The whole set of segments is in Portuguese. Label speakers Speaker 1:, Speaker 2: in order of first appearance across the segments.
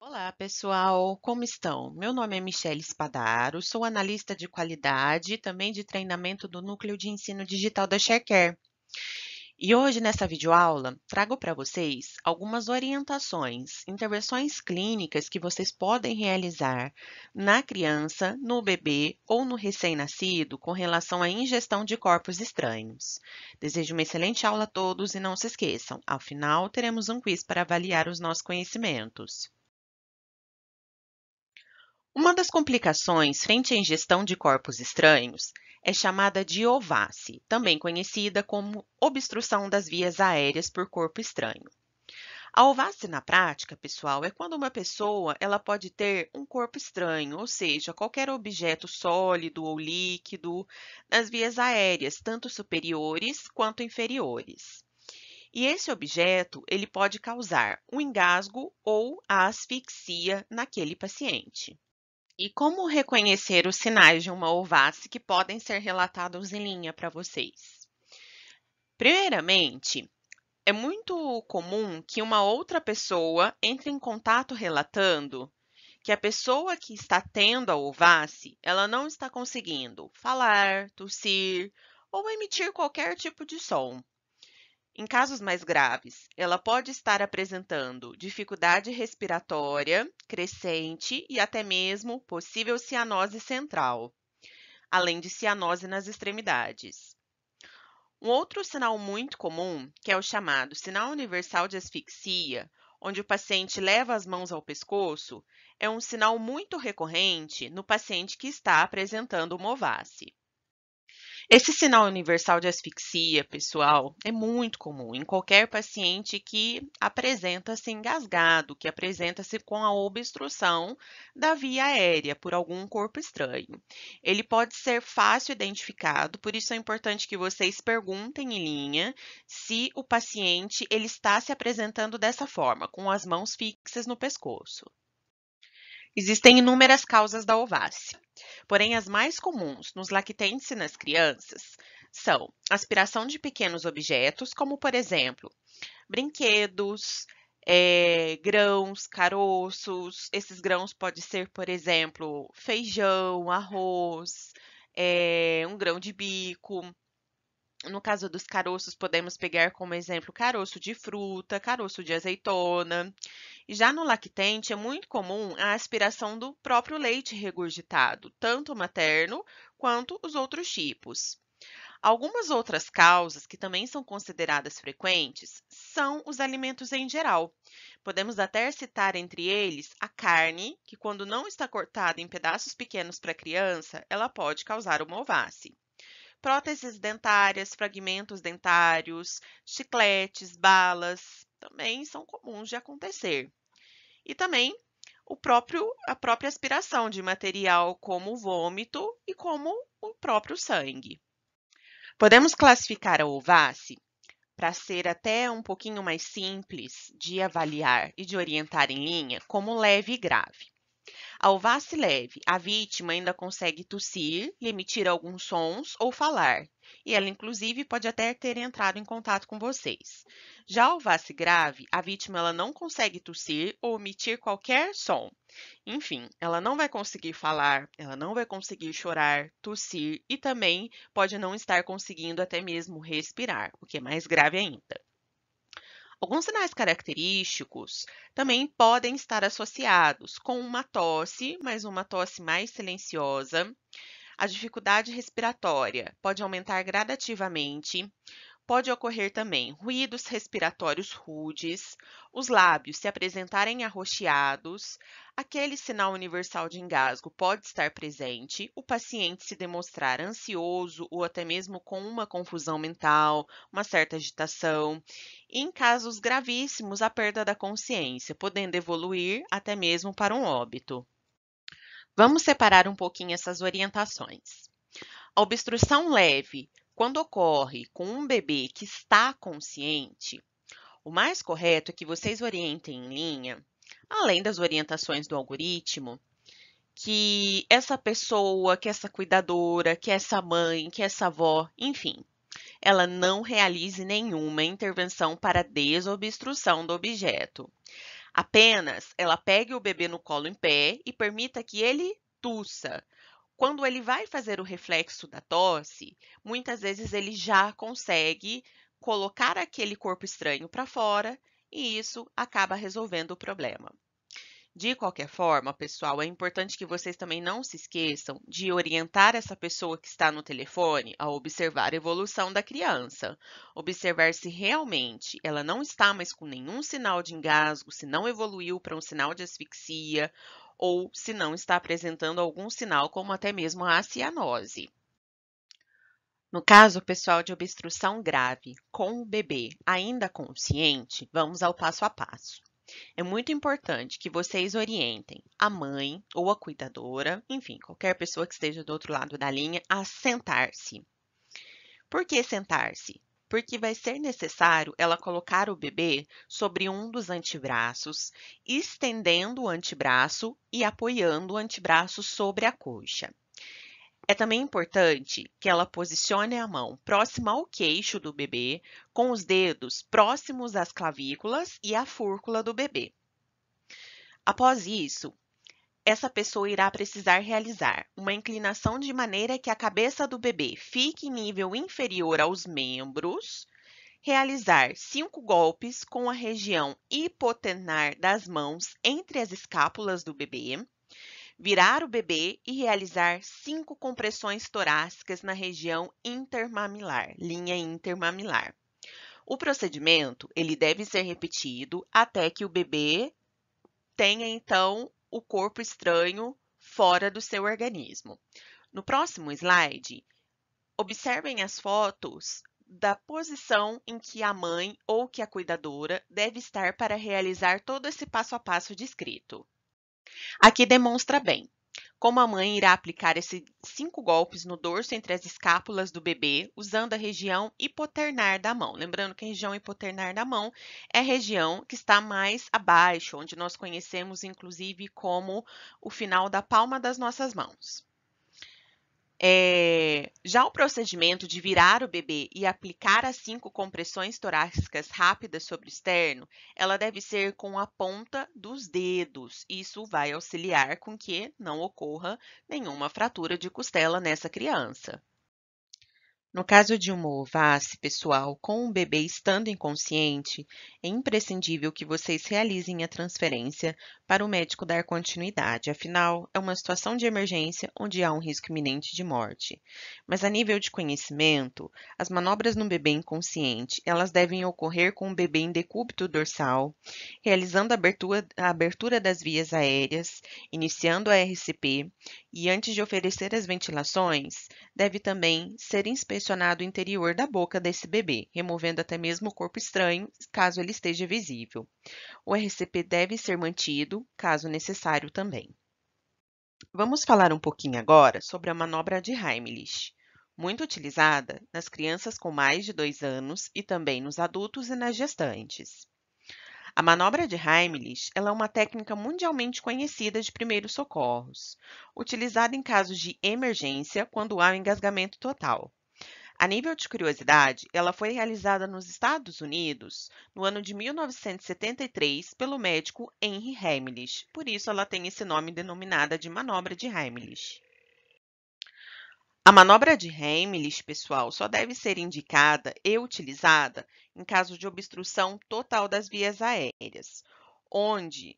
Speaker 1: Olá, pessoal, como estão? Meu nome é Michele Spadaro, sou analista de qualidade e também de treinamento do Núcleo de Ensino Digital da Sharecare. E hoje, nessa videoaula, trago para vocês algumas orientações, intervenções clínicas que vocês podem realizar na criança, no bebê ou no recém-nascido com relação à ingestão de corpos estranhos. Desejo uma excelente aula a todos e não se esqueçam, ao final teremos um quiz para avaliar os nossos conhecimentos. Uma das complicações frente à ingestão de corpos estranhos é chamada de ováce, também conhecida como obstrução das vias aéreas por corpo estranho. A ováce na prática, pessoal, é quando uma pessoa ela pode ter um corpo estranho, ou seja, qualquer objeto sólido ou líquido nas vias aéreas, tanto superiores quanto inferiores. E esse objeto, ele pode causar um engasgo ou a asfixia naquele paciente. E como reconhecer os sinais de uma ováce que podem ser relatados em linha para vocês? Primeiramente, é muito comum que uma outra pessoa entre em contato relatando que a pessoa que está tendo a ováce, ela não está conseguindo falar, tossir ou emitir qualquer tipo de som. Em casos mais graves, ela pode estar apresentando dificuldade respiratória crescente e até mesmo possível cianose central, além de cianose nas extremidades. Um outro sinal muito comum, que é o chamado sinal universal de asfixia, onde o paciente leva as mãos ao pescoço, é um sinal muito recorrente no paciente que está apresentando uma ováce. Esse sinal universal de asfixia, pessoal, é muito comum em qualquer paciente que apresenta-se engasgado, que apresenta-se com a obstrução da via aérea por algum corpo estranho. Ele pode ser fácil identificado, por isso é importante que vocês perguntem em linha se o paciente ele está se apresentando dessa forma, com as mãos fixas no pescoço. Existem inúmeras causas da ováce. Porém, as mais comuns nos lactentes e nas crianças são aspiração de pequenos objetos, como, por exemplo, brinquedos, grãos, caroços. Esses grãos podem ser, por exemplo, feijão, arroz, um grão de bico. No caso dos caroços, podemos pegar como exemplo caroço de fruta, caroço de azeitona. E já no lactente, é muito comum a aspiração do próprio leite regurgitado, tanto o materno quanto os outros tipos. Algumas outras causas que também são consideradas frequentes são os alimentos em geral. Podemos até citar entre eles a carne, que quando não está cortada em pedaços pequenos para a criança, ela pode causar uma ováce. Próteses dentárias, fragmentos dentários, chicletes, balas, também são comuns de acontecer. E também a própria aspiração de material como o vômito e como o próprio sangue. Podemos classificar a ováce para ser até um pouquinho mais simples de avaliar e de orientar em linha como leve e grave. Ao VAC leve, a vítima ainda consegue tossir e emitir alguns sons ou falar, e ela inclusive pode até ter entrado em contato com vocês. Já ao VAC grave, a vítima ela não consegue tossir ou emitir qualquer som. Enfim, ela não vai conseguir falar, ela não vai conseguir chorar, tossir e também pode não estar conseguindo até mesmo respirar, o que é mais grave ainda. Alguns sinais característicos também podem estar associados com uma tosse, mas uma tosse mais silenciosa. A dificuldade respiratória pode aumentar gradativamente. Pode ocorrer também ruídos respiratórios rudes, os lábios se apresentarem arroxeados, aquele sinal universal de engasgo pode estar presente, o paciente se demonstrar ansioso ou até mesmo com uma confusão mental, uma certa agitação, e em casos gravíssimos, a perda da consciência, podendo evoluir até mesmo para um óbito. Vamos separar um pouquinho essas orientações. A obstrução leve, quando ocorre com um bebê que está consciente, o mais correto é que vocês orientem em linha, além das orientações do algoritmo, que essa pessoa, que essa cuidadora, que essa mãe, que essa avó, enfim, ela não realize nenhuma intervenção para desobstrução do objeto. Apenas ela pegue o bebê no colo em pé e permita que ele tussa. Quando ele vai fazer o reflexo da tosse, muitas vezes ele já consegue colocar aquele corpo estranho para fora e isso acaba resolvendo o problema. De qualquer forma, pessoal, é importante que vocês também não se esqueçam de orientar essa pessoa que está no telefone a observar a evolução da criança. Observar se realmente ela não está mais com nenhum sinal de engasgo, se não evoluiu para um sinal de asfixia ou se não está apresentando algum sinal, como até mesmo a cianose. No caso, pessoal, de obstrução grave com o bebê ainda consciente, vamos ao passo a passo. É muito importante que vocês orientem a mãe ou a cuidadora, enfim, qualquer pessoa que esteja do outro lado da linha, a sentar-se. Por que sentar-se? Porque vai ser necessário ela colocar o bebê sobre um dos antebraços, estendendo o antebraço e apoiando o antebraço sobre a coxa. É também importante que ela posicione a mão próxima ao queixo do bebê, com os dedos próximos às clavículas e à fúrcula do bebê. Após isso, essa pessoa irá precisar realizar uma inclinação de maneira que a cabeça do bebê fique em nível inferior aos membros, realizar 5 golpes com a região hipotenar das mãos entre as escápulas do bebê, virar o bebê e realizar 5 compressões torácicas na região intermamilar, linha intermamilar. O procedimento ele deve ser repetido até que o bebê tenha, então, o corpo estranho fora do seu organismo. No próximo slide, observem as fotos da posição em que a mãe ou que a cuidadora deve estar para realizar todo esse passo a passo descrito. Aqui demonstra bem como a mãe irá aplicar esses 5 golpes no dorso entre as escápulas do bebê, usando a região hipoternar da mão. Lembrando que a região hipoternar da mão é a região que está mais abaixo, onde nós conhecemos inclusive como o final da palma das nossas mãos. Já o procedimento de virar o bebê e aplicar as 5 compressões torácicas rápidas sobre o externo, ela deve ser com a ponta dos dedos. Isso vai auxiliar com que não ocorra nenhuma fratura de costela nessa criança. No caso de uma ováce, pessoal, com o bebê estando inconsciente, é imprescindível que vocês realizem a transferência para o médico dar continuidade. Afinal, é uma situação de emergência onde há um risco iminente de morte. Mas a nível de conhecimento, as manobras no bebê inconsciente, elas devem ocorrer com o bebê em decúbito dorsal, realizando a abertura das vias aéreas, iniciando a RCP e antes de oferecer as ventilações, deve também ser inspecionado o interior da boca desse bebê, removendo até mesmo o corpo estranho, caso ele esteja visível. O RCP deve ser mantido, caso necessário também. Vamos falar um pouquinho agora sobre a manobra de Heimlich, muito utilizada nas crianças com mais de 2 anos e também nos adultos e nas gestantes. A manobra de Heimlich ela é uma técnica mundialmente conhecida de primeiros socorros, utilizada em casos de emergência quando há um engasgamento total. A nível de curiosidade, ela foi realizada nos Estados Unidos no ano de 1973 pelo médico Henry Heimlich, por isso ela tem esse nome denominada de manobra de Heimlich. A manobra de Heimlich, pessoal, só deve ser indicada e utilizada em caso de obstrução total das vias aéreas, onde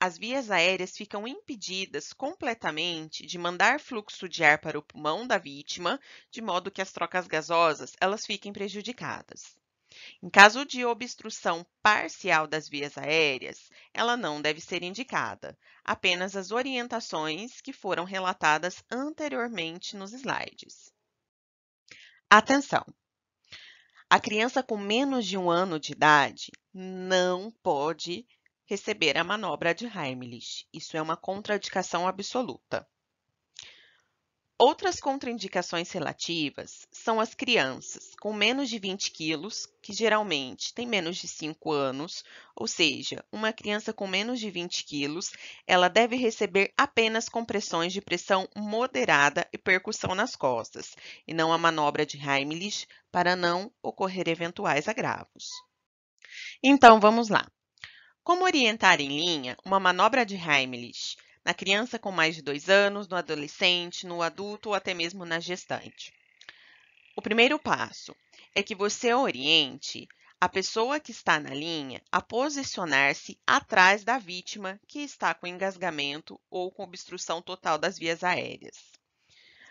Speaker 1: as vias aéreas ficam impedidas completamente de mandar fluxo de ar para o pulmão da vítima, de modo que as trocas gasosas elas fiquem prejudicadas. Em caso de obstrução parcial das vias aéreas, ela não deve ser indicada, apenas as orientações que foram relatadas anteriormente nos slides. Atenção! A criança com menos de 1 ano de idade não pode receber a manobra de Heimlich. Isso é uma contraindicação absoluta. Outras contraindicações relativas são as crianças com menos de 20 quilos, que geralmente têm menos de 5 anos, ou seja, uma criança com menos de 20 quilos, ela deve receber apenas compressões de pressão moderada e percussão nas costas, e não a manobra de Heimlich, para não ocorrer eventuais agravos. Então, vamos lá. Como orientar em linha uma manobra de Heimlich na criança com mais de 2 anos, no adolescente, no adulto ou até mesmo na gestante? O primeiro passo é que você oriente a pessoa que está na linha a posicionar-se atrás da vítima que está com engasgamento ou com obstrução total das vias aéreas.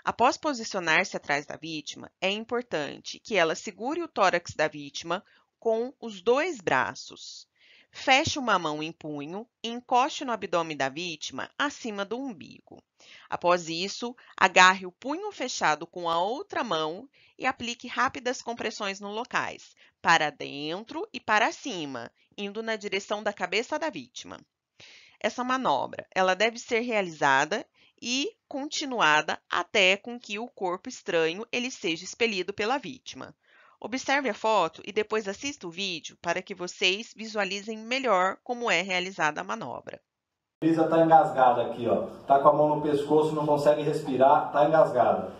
Speaker 1: Após posicionar-se atrás da vítima, é importante que ela segure o tórax da vítima com os 2 braços. Feche uma mão em punho e encoste no abdômen da vítima acima do umbigo. Após isso, agarre o punho fechado com a outra mão e aplique rápidas compressões nos locais, para dentro e para cima, indo na direção da cabeça da vítima. Essa manobra, ela deve ser realizada e continuada até com que o corpo estranho ele seja expelido pela vítima. Observe a foto e depois assista o vídeo para que vocês visualizem melhor como é realizada a manobra.
Speaker 2: A Elisa está engasgada aqui, ó. Tá com a mão no pescoço, não consegue respirar, está engasgada.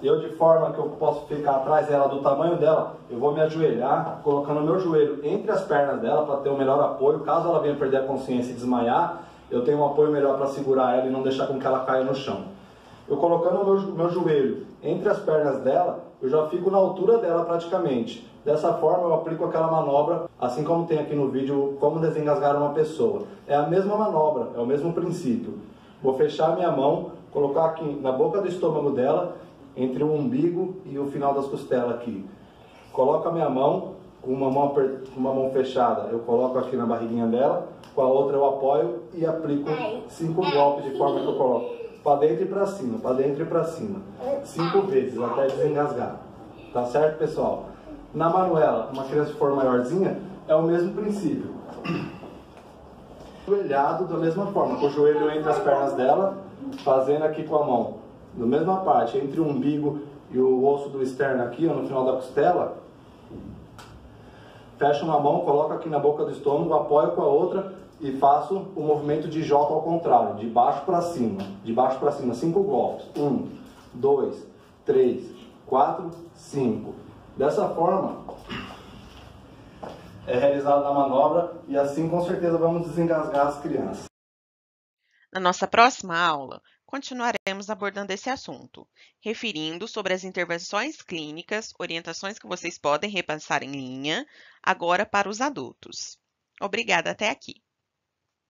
Speaker 2: Eu, de forma que eu posso ficar atrás dela, do tamanho dela, eu vou me ajoelhar, colocando o meu joelho entre as pernas dela para ter um melhor apoio. Caso ela venha perder a consciência e desmaiar, eu tenho um apoio melhor para segurar ela e não deixar com que ela caia no chão. Eu colocando o meu joelho entre as pernas dela, eu já fico na altura dela praticamente. Dessa forma eu aplico aquela manobra, assim como tem aqui no vídeo, como desengasgar uma pessoa. É a mesma manobra, é o mesmo princípio. Vou fechar minha mão, colocar aqui na boca do estômago dela, entre o umbigo e o final das costelas aqui. Coloco a minha mão, com uma mão fechada, eu coloco aqui na barriguinha dela, com a outra eu apoio e aplico 5 golpes de forma que eu coloco para dentro e para cima, para dentro e para cima. 5 vezes, até desengasgar. Tá certo, pessoal? Na Manuela, uma criança que for maiorzinha, é o mesmo princípio. Joelhado da mesma forma, com o joelho entre as pernas dela, fazendo aqui com a mão, na mesma parte, entre o umbigo e o osso do externo aqui, ó, no final da costela. Fecho uma mão, coloco aqui na boca do estômago, apoio com a outra e faço o movimento de J ao contrário, de baixo para cima. De baixo para cima, 5 golpes. 1, 2, 3, 4, 5. Dessa forma, é realizada a manobra e assim com certeza vamos desengasgar as crianças.
Speaker 1: Na nossa próxima aula, continuaremos abordando esse assunto, referindo sobre as intervenções clínicas, orientações que vocês podem repassar em linha, agora para os adultos. Obrigada até aqui.